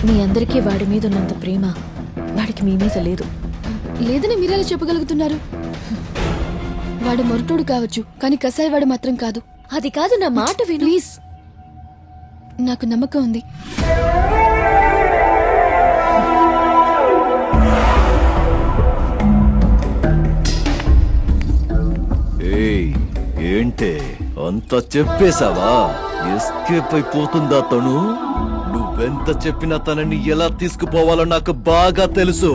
మీ అందరికీ వాడి మీద ఉన్నంత ప్రేమ వాడికి మీ మీద లేదు. లేదని మీరెలా చెప్పగలుగుతున్నారు? వాడు మొరటోడు కావచ్చు, కానీ కసాయివాడు మాత్రం కాదు. అది కాదు, నా మాట విను. ప్లీజ్, నాకు నమ్మకం ఉంది. ఏంటే అంత చెప్పేశావా? ఎస్కేప్ అయిపోతుందా తను? నువ్వెంత చెప్పినా తనని ఎలా తీసుకుపోవాలో నాకు బాగా తెలుసు.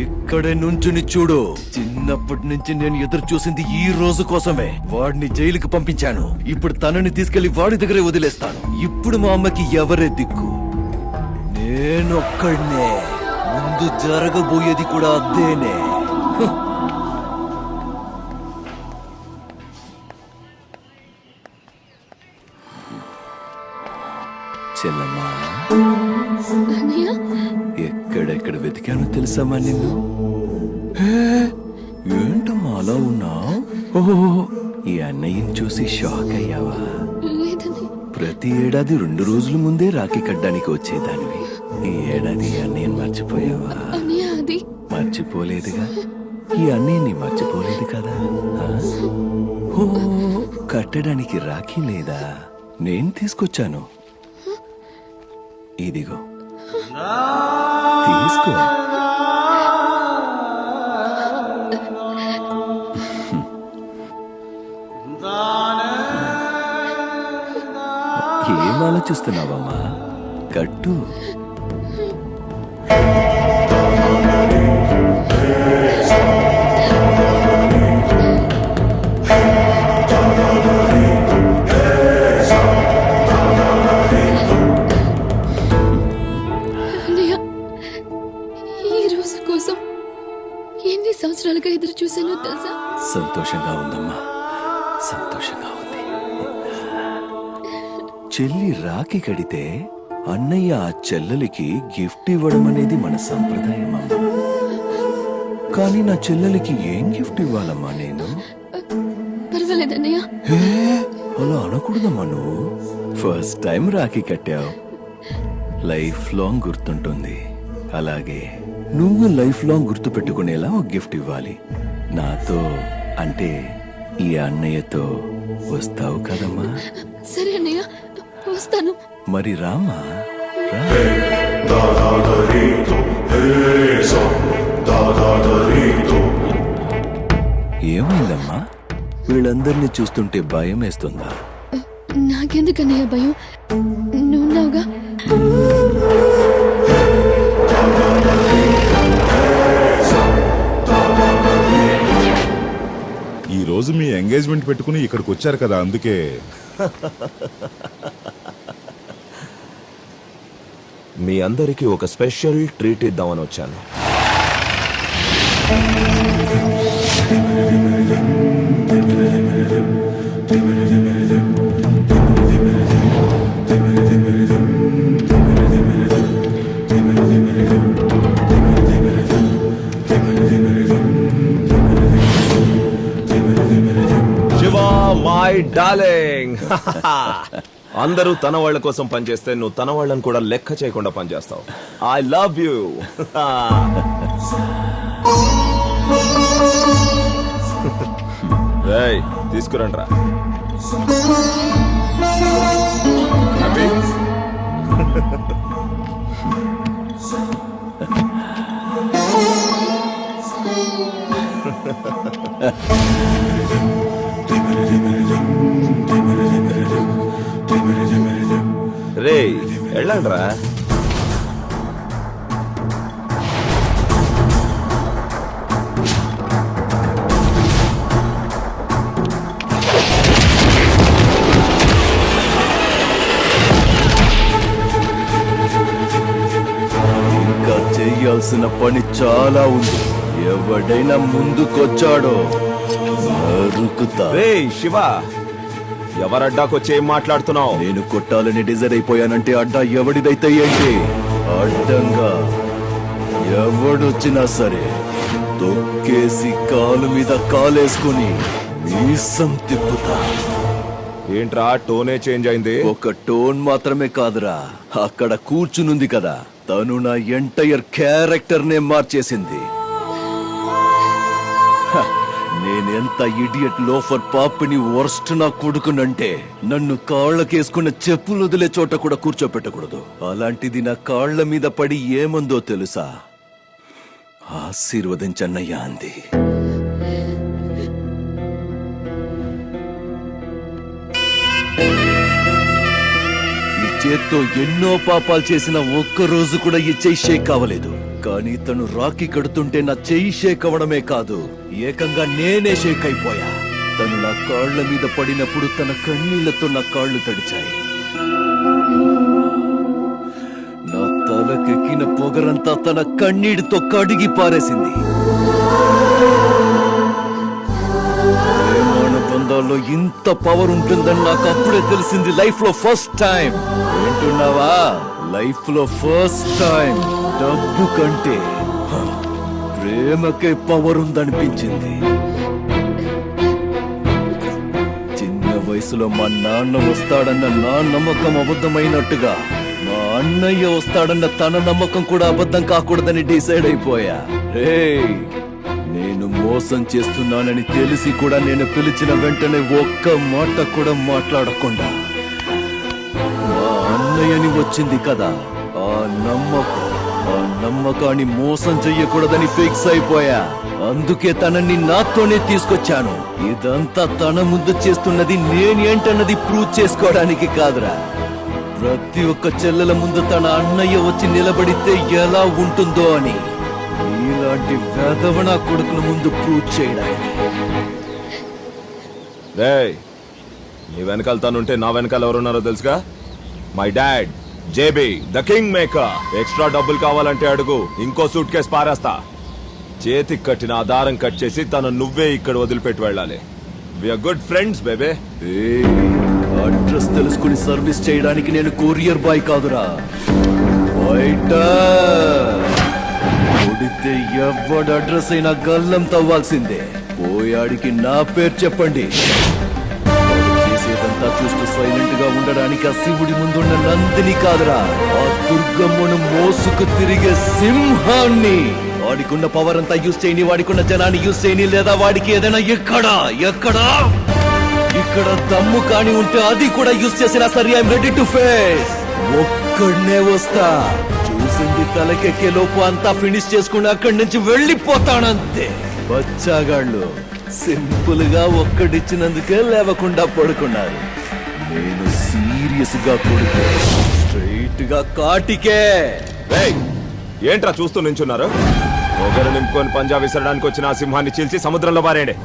ఇక్కడే నుంచుని చూడు. చిన్నప్పటి నుంచి నేను ఎదురు చూసింది ఈ రోజు కోసమే. వాడిని జైలుకి పంపించాను. ఇప్పుడు తనని తీసుకెళ్లి వాడి దగ్గరే వదిలేస్తాను. ఇప్పుడు మా అమ్మకి ఎవరే దిక్కు? నేనొక్కడ్నే. ముందు జరగబోయేది కూడా అదేనే. చెల్లమ్మా, ఎక్కడెక్కడ వెతికానో తెలుసామా నిన్ను? ఏంటమ్మా అలా ఉన్నావు? ఓహో, ఈ అన్నయ్యని చూసి షాక్ అయ్యావా? ప్రతి ఏడాది 2 రోజుల ముందే రాఖీ కట్టడానికి వచ్చేదానివి. ఈ ఏడాది అన్నయ్యని మర్చిపోయావా? మర్చిపోలేదుగా. ఈ అన్నయ్యని మర్చిపోలేదు కదా. ఓ, కట్టడానికి రాఖీ లేదా? నేను తీసుకొచ్చాను. ఇదిగో తీసుకో. ఏం ఆలోచిస్తున్నావమ్మా? కట్టు. సంవత్సరాలుగా ఎదురు చూసానో తెలుసా? సంతోషంగా ఉందమ్మా, సంతోషంగా ఉంది. చెల్లి రాఖీ కడితే అన్నయ్య ఆ చెల్లెలికి గిఫ్ట్ ఇవ్వడం అనేది మన సంప్రదాయం అమ్మా. కానీ నా చెల్లెలికి ఏం గిఫ్ట్ ఇవ్వాలమ్మా నేను? పర్వాలేదన్నయ్య. అలా అనకూడదమ్మా. నువ్వు ఫస్ట్ టైం రాఖీ కట్టావు. లైఫ్ లాంగ్ గుర్తుంటుంది. అలాగే నువ్వు లైఫ్ లాంగ్ గుర్తు పెట్టుకునేలా ఒక గిఫ్ట్ ఇవ్వాలి. నాతో అంటే ఈ అన్నయ్యతో వస్తావు కదమ్మా? సరే అన్నయ్య, వస్తాను. మరి రామా, రా. ఏమైందమ్మా? వీళ్ళందరినీ చూస్తుంటే భయం వేస్తుందా? నాకెందుకన్నయ్య భయం? నువ్వున్నావుగా. ఈ రోజు మీ ఎంగేజ్మెంట్ పెట్టుకుని ఇక్కడికి వచ్చారు కదా, అందుకే. మీ అందరికీ ఒక స్పెషల్ ట్రీట్ ఇద్దామని వచ్చాను. మై డార్లింగ్, అందరూ తన వాళ్ళ కోసం పనిచేస్తే నువ్వు తన వాళ్ళని కూడా లెక్క చేయకుండా పనిచేస్తావు. I love you. తీసుకురండి రా. రే వెళ్ళండి రా. ఇంకా చేయాల్సిన పని చాలా ఉంది. ఎవడైనా ముందుకొచ్చాడో నరుకుతా. రే శివ, ఎవరడ్డాకొచ్చి ఏం మాట్లాడుతున్నావు? నేను కొట్టాలని డిజైర్ అయిపోయానంటే అడ్డా ఎవడిదైతే ఏంటి? అడ్డంగా ఎవడొచ్చినా సరే తొక్కేసి కాలు మీద కాలేసుకుని మీసం తిప్పుతా. ఏంట్రా టోనే చేంజ్ అయింది? ఒక టోన్ మాత్రమే కాదురా, అక్కడ కూర్చునుంది కదా తను నా ఎంటైర్ క్యారెక్టర్ నే మార్చేసింది. హ, నేనెంత ఇడియట్ లోఫర్ పాపిని వర్స్ట్ నా కొడుకునంటే నన్ను కాళ్ళకేసుకున్న చెప్పులు వదిలే చోట కూడా కూర్చోపెట్టకూడదు. అలాంటిది నా కాళ్ల మీద పడి ఏమందో తెలుసా? ఆశీర్వదించన్నయ్యా అంది. ఈ చేత్తో ఎన్నో పాపాలు చేసిన ఒక్క రోజు కూడా ఈ చెయ్యి షేక్ అవ్వలేదు. కానీ తను రాఖీ కడుతుంటే నా చెయ్యి షేక్ అవ్వడమే కాదు, ఏకంగా నేనే షేక్ అయిపోయా. తను నా కాళ్ల మీద పడినప్పుడు తన కన్నీళ్లతో నా కాళ్ళు తడిచాయి. నా తలకెక్కిన పొగరంతా తన కన్నీటితో కడిగి పారేసింది. బంధాల్లో ఇంత పవర్ ఉంటుందని నాకు అప్పుడే తెలిసింది. లైఫ్ లో ఫస్ట్ టైం. వింటున్నావా? లైఫ్ లో ఫస్ట్ టైం డబ్బు కంటే ప్రేమకే పవర్ ఉందనిపించింది. చిన్న వయసులో మా నాన్న వస్తాడన్న నా నమ్మకం అబద్ధమైనట్టుగా మా అన్నయ్య వస్తాడన్న తన నమ్మకం కూడా అబద్ధం కాకూడదని డిసైడ్ అయిపోయా. నేను మోసం చేస్తున్నానని తెలిసి కూడా నేను పిలిచిన వెంటనే ఒక్క మాట కూడా మాట్లాడకుండా మా అన్నయ్యని వచ్చింది కదా, ఆ నమ్మకాన్ని మోసం చెయ్యకూడదని ఫిక్స్ అయిపోయా. అందుకే తనని నాతోనే తీసుకొచ్చాను. ఇదంతా తన ముందు చేస్తున్నది నేనేంటన్నది ప్రూవ్ చేసుకోవడానికి కాదురా, ప్రతి ఒక్క చెల్లెల ముందు తన అన్నయ్య వచ్చి నిలబడితే ఎలా ఉంటుందో అని ఇలాంటి వేదవన కొడుకుల ముందు ప్రూవ్ చేయడానికి. రేయ్, నీ వెనకాల తనుంటే నా వెనకాల ఎవరున్నారో తెలుసుగా? My dad JB the king maker. Extra డబ్బులు కావాలంటే అడుగు, ఇంకో సూట్ కేసు పారేస్తా. చేతికి కట్టిన ఆధారం కట్ చేసి తను నువ్వే ఇక్కడ వదిలిపెట్టి వెళ్ళాలి. వీఆర్ గుడ్ ఫ్రెండ్స్ బేబే. అడ్రస్ తెలుసుకుని సర్వీస్ చేయడానికి నేను కొరియర్ బాయ్ కాదురా, ఫైటర్. కొడితే ఎవడు అడ్రస్ అయినా గల్లం తవ్వాల్సిందే. పోయాడికి నా పేరు చెప్పండి. చేసేదంతా చూస్తూ సైలెంట్ గా ఉండడానికి ఆ శివుడి ముందున్న నందిని కాదురా, ఆ దుర్గమ్మను మోసుకు తిరిగే సింహాన్ని. వాడికున్న పవర్ అంతా యూజ్ చేయని, వాడికున్న జనాన్ని యూజ్ చేయని, లేదా వాడికి ఏదైనా ఎక్కడా ఇక్కడ దమ్ము కాని ఉంటే అది కూడా యూజ్ చేసినా సరే ఐఎమ్ రెడీ టు ఫేస్. ఒక్కడనే వస్తా, చూసింది తలకెక్కే లోపు అంతా ఫినిష్ చేసుకుని అక్కడి నుంచి వెళ్ళిపోతానంతే. బచ్చాగాళ్ళు సింపుల్ గా ఒక్కడిచ్చినందుకే లేవకుండా పడుకున్నారు. నేను సీరియస్ గా కొడితే స్ట్రైట్ గా కాటికే. ఏంట్రా చూస్తూ నించున్నారు? ఒకరు నింపుకొని పంజా విసరడానికి వచ్చిన ఆ సింహాన్ని చీల్చి సముద్రంలో పారేయండి.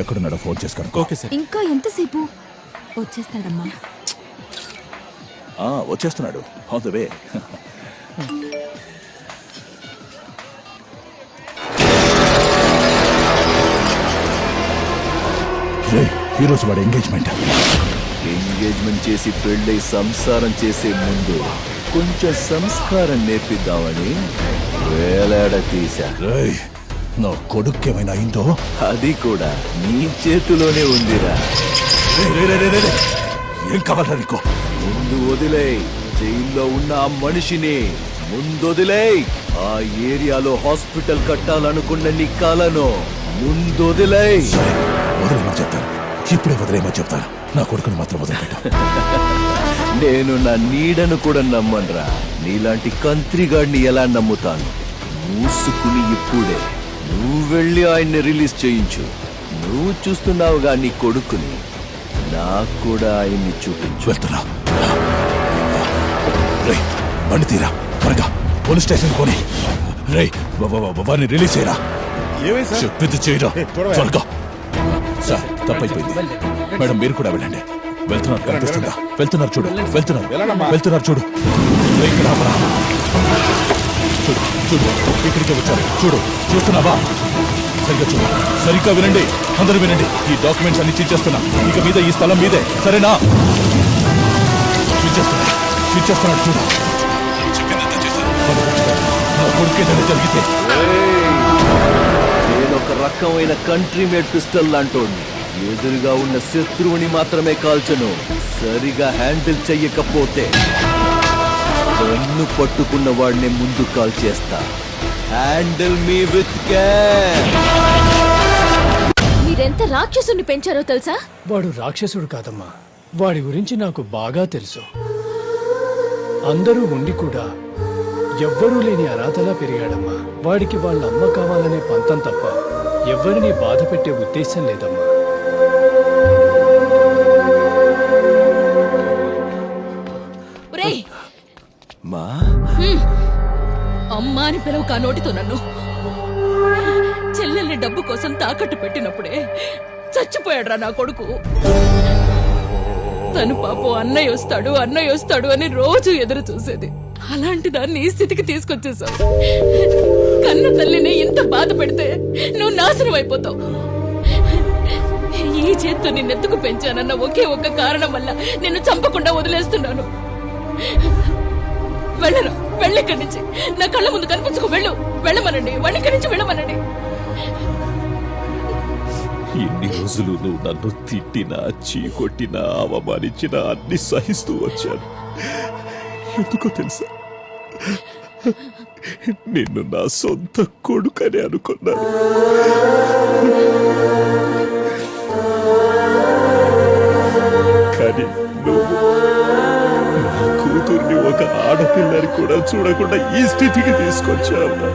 ఎక్కడున్నాడో ఫోన్ చేసుకోండి. Okay sir. ఇంకా ఎంతసేపు? వచ్చేస్తాడమ్మా. వచ్చేస్తున్నాడు. On the way. ఈరోజు వాడు ఎంగేజ్మెంట్ చేసి పెళ్ళై సంసారం చేసే ముందు కొంచెం సంస్కారం నేర్పిద్దామని వేలాడ తీశా. నా కొడుకేమైనా అయిందో? అది కూడా నీ చేతిలోనే ఉందిరా. ఏం కావాలా నీకు? ముందు వదిలే. జైల్లో ఉన్న ఆ మనిషిని ముందొదిలేయ్. ఆ ఏరియాలో హాస్పిటల్ కట్టాలనుకున్న నీ కలను ముందొదిలేయ్. వదిలేమని చెప్తాను, ఇప్పుడే వదిలేమని చెప్తాను. నా కొడుకుని మాత్రం వదిలిపెట్టు. నేను నా నీడను కూడా నమ్మనురా. నీలాంటి కంత్రిగాడిని ఎలా నమ్ముతాను? మూసుకుని ఇప్పుడే నువ్వు వెళ్ళి ఆయన్ని రిలీజ్ చేయించు. నువ్వు చూస్తున్నావుగా నీ కొడుకుని, నాకు కూడా ఆయన్ని చూపించు. వెళ్తున్నా. రే బండి తీరా, త్వరగా పోలీస్ స్టేషన్ పోనీ. రే వారిని రిలీజ్ చేయరా. చెప్పింది చేయరా త్వరగా. సార్ తప్పైపోయింది మేడం, మీరు కూడా వెళ్ళండి. వెళ్తున్నారు కనిపిస్తుందా? వెళ్తున్నారు చూడు, వెళ్తున్నారు చూడు. ఇక్కడ ఆపరా. చూడు చూడు, ఇక్కడికి వచ్చారు చూడు, చూస్తున్నావా? సరిగ్గా చూడు, సరిగ్గా వినండి, అందరూ వినండి. ఈ డాక్యుమెంట్స్ అన్ని చేస్తున్నా. ఇక మీద ఈ స్థలం మీదే, సరేనా? చేస్తున్నాడు చూడు. చెప్పిందంతా చేశాను. నా కొడుకేదైనా జరిగితే నేనొక రకమైన కంట్రీ మేడ్ పిస్టల్ లాంటోడిని. ఎదురుగా ఉన్న శత్రువుని మాత్రమే కాల్చను. సరిగా హ్యాండిల్ చెయ్యకపోతే కన్ను పట్టుకున్న వాడిని ముందు కాల్ చేస్తా. Handle me with care. మీరెంత రాక్షసుని పెంచారో తెలుసా? వాడు రాక్షసుడు కాదమ్మా, వాడి గురించి నాకు బాగా తెలుసు. అందరూ ఉండి కూడా ఎవ్వరూ లేని అనాథలా పెరిగాడమ్మా. వాడికి వాళ్ళ అమ్మ కావాలనే పంతం తప్ప ఎవ్వరినీ బాధ పెట్టే ఉద్దేశం లేదమ్మా. మా అమ్మా అని పిలవు కా నోటితో నన్ను. చెల్లెల్ని డబ్బు కోసం తాకట్టు పెట్టినప్పుడే చచ్చిపోయాడ్రా నా కొడుకు. తను పాపం అన్నయ్య వస్తాడు అని రోజు ఎదురు చూసేది. అలాంటి దాన్ని ఈ స్థితికి తీసుకొచ్చేసావు. కన్న తల్లిని ఇంత బాధ పెడితే నువ్వు నాశనం అయిపోతావు. ఈ చేత్తో నిన్నెత్తుకు పెంచానన్న ఒకే ఒక్క కారణం వల్ల నిన్ను చంపకుండా వదిలేస్తున్నాను. వెళ్ళరా, వెళ్ళక్కడి నుంచి. నా కళ్ళ ముందు కనిపించుకో. వెళ్ళమనండి, వాళ్ళిక్కడి నుంచి వెళ్ళమనండి. ఎన్ని రోజులు నువ్వు నన్ను తిట్టినా, చీకొట్టినా, అవమానించినా అన్ని సహిస్తూ వచ్చాను. ఎందుకో తెలుసా? నిన్ను నా సొంత కొడుకని అనుకున్నాను. కానీ నువ్వు నా కూతుర్ని ఒక ఆడపిల్లని కూడా చూడకుండా ఈ స్థితికి తీసుకొచ్చావు.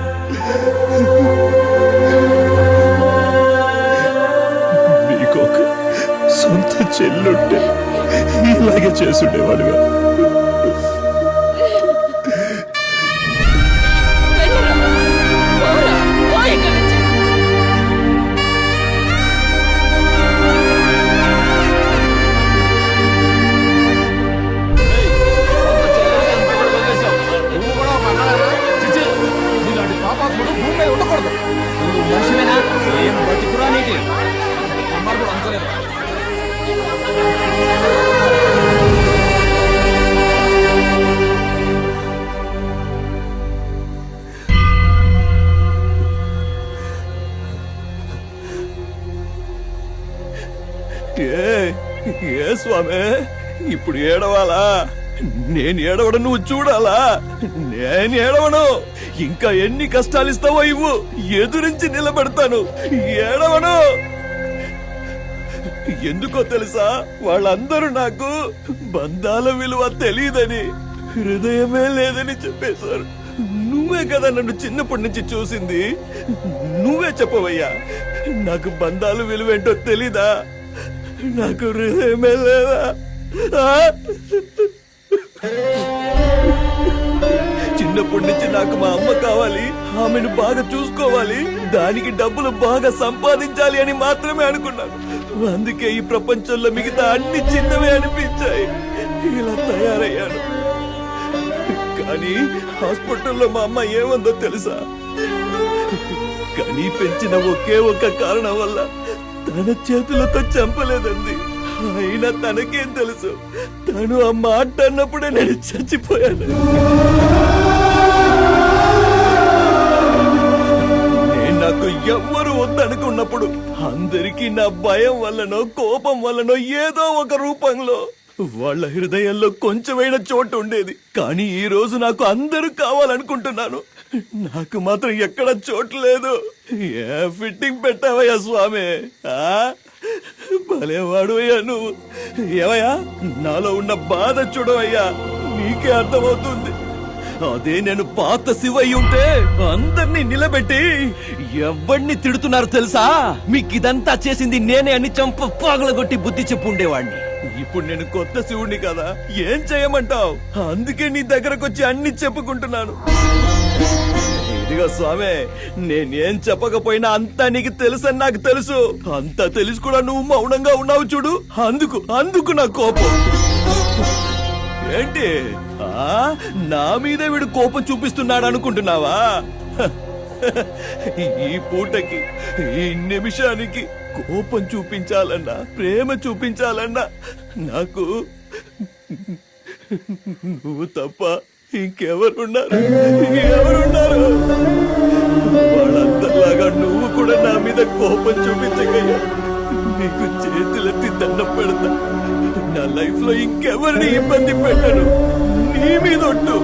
నీకొక సొంత చెల్లుంటే ఇలాగే చేసుండేవాడుగా. ఏ స్వామి, ఇప్పుడు ఏడవాలా? నేను ఏడవడం నువ్వు చూడాలా? నేను ఏడవను. ఇంకా ఎన్ని కష్టాలు ఇస్తావో ఇవ్వు, ఎదురించి నిలబెడతాను. ఏడవను. ఎందుకో తెలుసా? వాళ్ళందరూ నాకు బంధాల విలువ తెలియదని, హృదయమే లేదని చెప్పేశారు. నువ్వే కదా నన్ను చిన్నప్పటి నుంచి చూసింది. నువ్వే చెప్పవయ్యా, నాకు బంధాలు విలువేంటో తెలీదా? నాకు హృదయమే లేదా? చిన్నప్పటి నుంచి నాకు మా అమ్మ కావాలి, ఆమెను బాగా చూసుకోవాలి, దానికి డబ్బులు బాగా సంపాదించాలి అని మాత్రమే అనుకున్నాను. అందుకే ఈ ప్రపంచంలో మిగతా అన్ని చిన్నవే అనిపించాయి. ఇలా తయారయ్యాను. కానీ హాస్పిటల్లో మా అమ్మ ఏమందో తెలుసా? కానీ పెంచిన ఒకే ఒక్క కారణం వల్ల తన చేతులతో చంపలేదండి. అయినా తనకేం తెలుసు? తను ఆ మాట అన్నప్పుడే నేను చచ్చిపోయాను. నేను నాకు ఎవ్వరు వద్దనుకున్నప్పుడు అందరికీ నా భయం వల్లనో కోపం వల్లనో ఏదో ఒక రూపంలో వాళ్ళ హృదయంలో కొంచెమైనా చోటు ఉండేది. కానీ ఈ రోజు నాకు అందరూ కావాలనుకుంటున్నాను. నాకు మాత్రం ఎక్కడ చోటు లేదు. ఏ ఫిట్టింగ్ పెట్టావయ్యా స్వామి? భలేవాడు అయ్యా నువ్వు. ఏవయ్యా, నాలో ఉన్న బాధ చూడవయ్యా, నీకే అర్థమవుతుంది. అదే నేను పాత శివయ్య ఉంటే అందరినీ నిలబెట్టి ఎవరిని తిడుతున్నారు తెలుసా? మీకు ఇదంతా చేసింది నేనే అని చంప పగలగొట్టి బుద్ధి చెప్పు ఉండేవాడిని. ఇప్పుడు నేను కొత్త శివుణ్ణి కదా, ఏం చేయమంటావు? అందుకే నీ దగ్గరకు వచ్చి అన్ని చెప్పుకుంటున్నాను. ఇదిగో స్వామి, నేనేం చెప్పకపోయినా అంతా నీకు తెలుసని నాకు తెలుసు. అంతా తెలిసి కూడా నువ్వు మౌనంగా ఉన్నావు చూడు, అందుకు నా కోపం. ఏంటి నా మీదే వీడు కోపం చూపిస్తున్నాడు అనుకుంటున్నావా? ఈ పూటకి, ఈ నిమిషానికి కోపం చూపించాలన్నా, ప్రేమ చూపించాలన్నా నాకు నువ్వు తప్ప ఇంకెవరున్నారు? వాళ్ళందరిలాగా నువ్వు కూడా నా మీద కోపం చూపించగయ్యా. నీకు చేతులెత్తి దండం పెడతా. నా లైఫ్ లో ఇంకెవరిని ఇబ్బంది పెట్టను. నీ మీద ఒట్టు.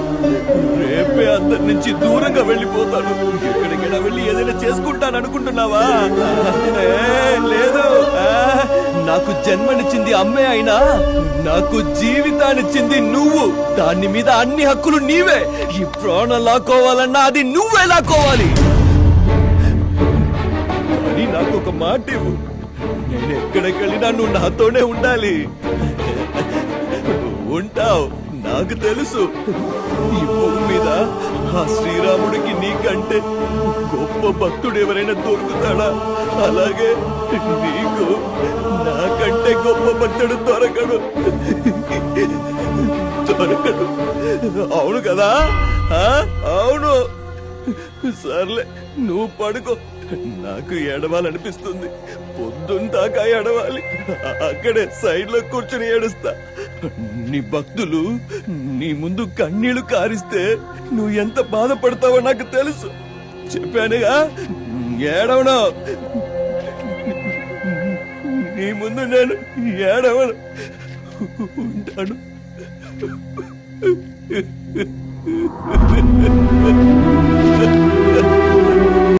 రేపే అందరి నుంచి దూరంగా వెళ్ళిపోతాను. ఎక్కడికైనా వెళ్ళి ఏదైనా చేసుకుంటాను అనుకుంటున్నావా? లేదు. నాకు జన్మనిచ్చింది అమ్మే అయినా నాకు జీవితాన్నిచ్చింది నువ్వు. దాని మీద అన్ని హక్కులు నీవే. ఈ ప్రాణం లాక్కోవాలన్నా అది నువ్వే లాక్కోవాలి. కానీ నాకు ఒక మాట ఇవ్వు. నేను ఎక్కడికి వెళ్ళినా నువ్వు నాతోనే ఉండాలి. ఉంటావు, నాకు తెలుసు. ఈ భూమి మీద ఆ శ్రీరాముడికి నీకంటే గొప్ప భక్తుడు ఎవరైనా దొరుకుతాడా? అలాగే నీకు నాకంటే గొప్ప భక్తుడు దొరకడు. అవును కదా? అవును. సర్లే, నువ్వు పడుకో. నాకు ఏడవాలనిపిస్తుంది. పొద్దున్న దాకా ఏడవాలి. అక్కడే సైడ్ లో కూర్చుని ఏడుస్తా. నీ భక్తులు నీ ముందు కన్నీళ్లు కారిస్తే నువ్వు ఎంత బాధపడతావో నాకు తెలుసు. చెప్పానుగా, ఏడవను. నీ ముందు నేను ఏడవను. ఉంటాను.